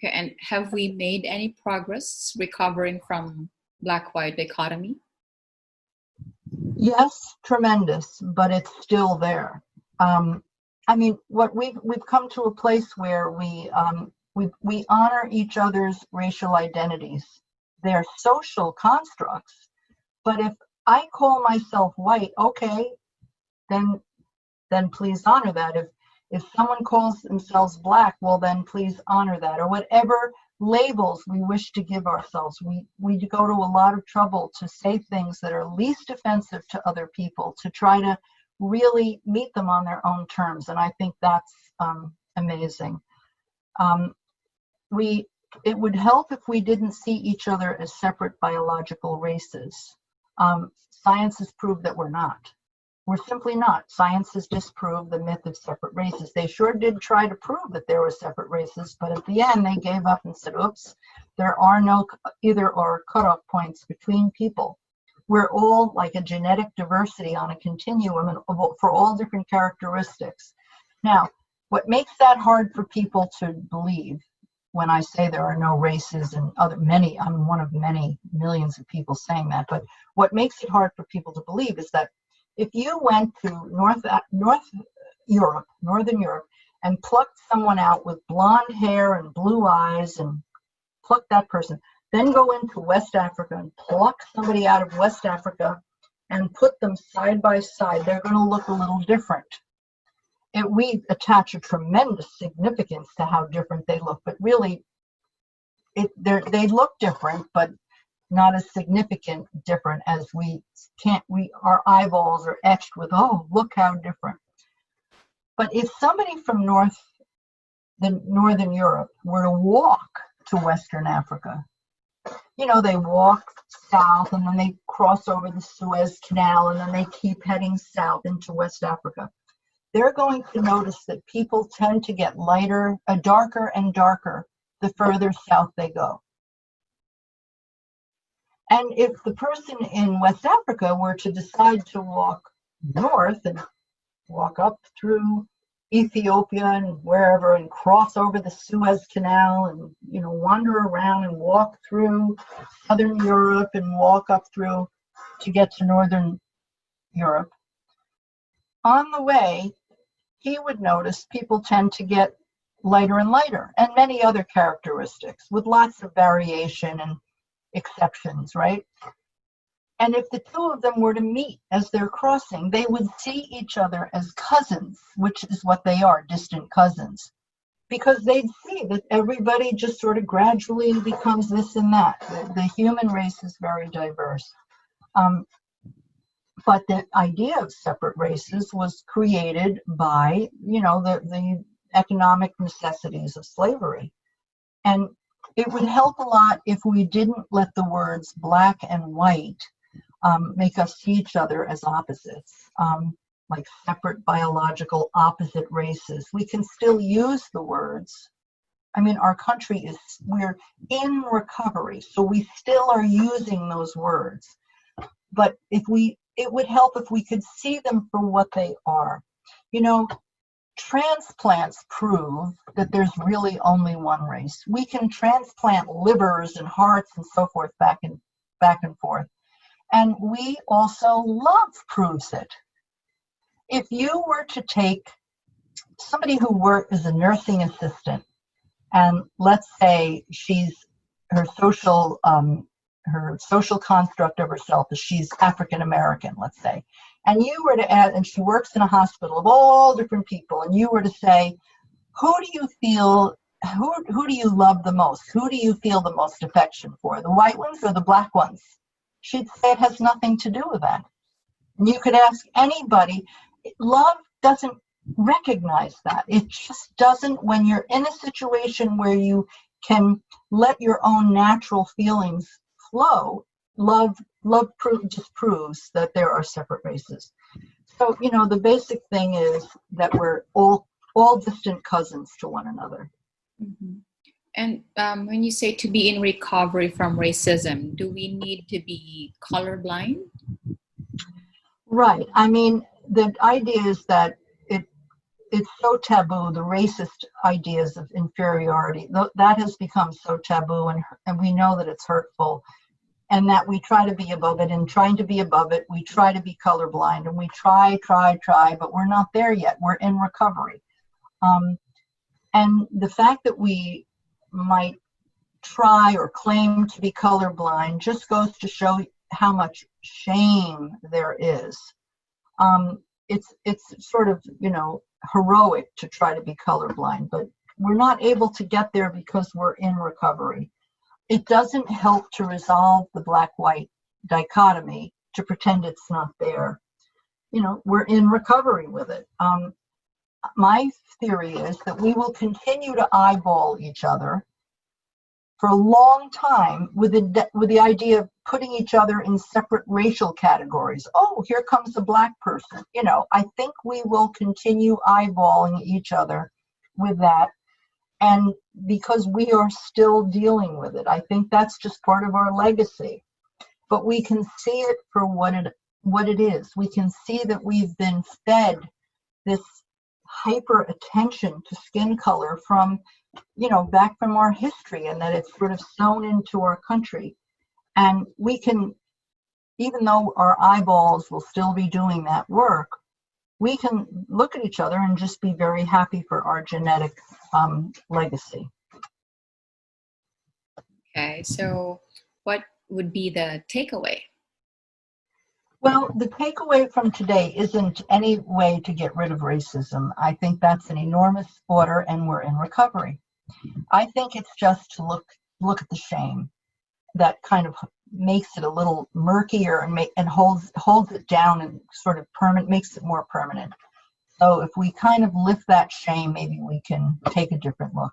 Okay, and have we made any progress recovering from black-white dichotomy? Yes, tremendous, but it's still there. I mean, what we've come to a place where we honor each other's racial identities. They're social constructs, but if I call myself white, okay, then please honor that. If someone calls themselves black, well, then please honor that, or whatever labels we wish to give ourselves. We go to a lot of trouble to say things that are least offensive to other people, to try to really meet them on their own terms, and I think that's amazing. It would help if we didn't see each other as separate biological races. Science has proved that we're not. We're simply not. Science has disproved the myth of separate races. They sure did try to prove that there were separate races, but at the end they gave up and said, oops, there are no either or cutoff points between people. We're all like a genetic diversity on a continuum for all different characteristics. Now, what makes that hard for people to believe, when I say there are no races and I'm one of many millions of people saying that, but what makes it hard for people to believe is that if you went to Northern Europe, and plucked someone out with blonde hair and blue eyes and plucked that person, then go into West Africa and pluck somebody out of West Africa and put them side by side, they're going to look a little different. We attach a tremendous significance to how different they look, but really, they look different, but not as significant different as our eyeballs are etched with, oh, look how different. But if somebody from Northern Europe were to walk to Western Africa, they walk south and then they cross over the Suez Canal and then they keep heading south into West Africa, they're going to notice that people tend to get darker and darker the further south they go. And if the person in West Africa were to decide to walk north and walk up through Ethiopia and wherever and cross over the Suez Canal and, wander around and walk through Southern Europe and walk up through to get to Northern Europe, on the way, he would notice people tend to get lighter and lighter, and many other characteristics with lots of variation and exceptions, right? And if the two of them were to meet as they're crossing, they would see each other as cousins, which is what they are, distant cousins, because they'd see that everybody just sort of gradually becomes this and that. The human race is very diverse. But the idea of separate races was created by, the economic necessities of slavery. And it would help a lot if we didn't let the words black and white make us see each other as opposites, like separate biological opposite races. We can still use the words. I mean, our country we're in recovery, so we still are using those words. But it would help if we could see them for what they are. Transplants prove that there's really only one race. We can transplant livers and hearts and so forth back and forth. And we also love proves it. If you were to take somebody who worked as a nursing assistant, and let's say her social construct of herself is she's African American, let's say, and you were to add, and she works in a hospital of all different people, and you were to say, who do you love the most? Who do you feel the most affection for, the white ones or the black ones? She'd say it has nothing to do with that. And you could ask anybody. Love doesn't recognize that. It just doesn't. When you're in a situation where you can let your own natural feelings flow, love just proves that there are separate races. So, the basic thing is that we're all distant cousins to one another. Mm-hmm. And when you say to be in recovery from racism, do we need to be colorblind? Right. I mean, the idea is that it's so taboo. The racist ideas of inferiority, that has become so taboo, and we know that it's hurtful, and that we try to be above it. And trying to be above it, we try to be colorblind, and we try, but we're not there yet. We're in recovery. And the fact that we might try or claim to be colorblind just goes to show how much shame there is. It's sort of, heroic to try to be colorblind, but we're not able to get there because we're in recovery. It doesn't help to resolve the black-white dichotomy to pretend it's not there. We're in recovery with it. My theory is that we will continue to eyeball each other for a long time with the idea of putting each other in separate racial categories. Oh, here comes the black person. I think we will continue eyeballing each other with that. And because we are still dealing with it, I think that's just part of our legacy. But we can see it for what it is. We can see that we've been fed this hyper attention to skin color from back from our history, and that it's sort of sewn into our country. And we can, even though our eyeballs will still be doing that work, we can look at each other and just be very happy for our genetic legacy. Okay, so what would be the takeaway? Well, the takeaway from today isn't any way to get rid of racism. I think that's an enormous order, and we're in recovery. I think it's just to look at the shame that kind of makes it a little murkier and holds it down and sort of makes it more permanent. So if we kind of lift that shame, maybe we can take a different look.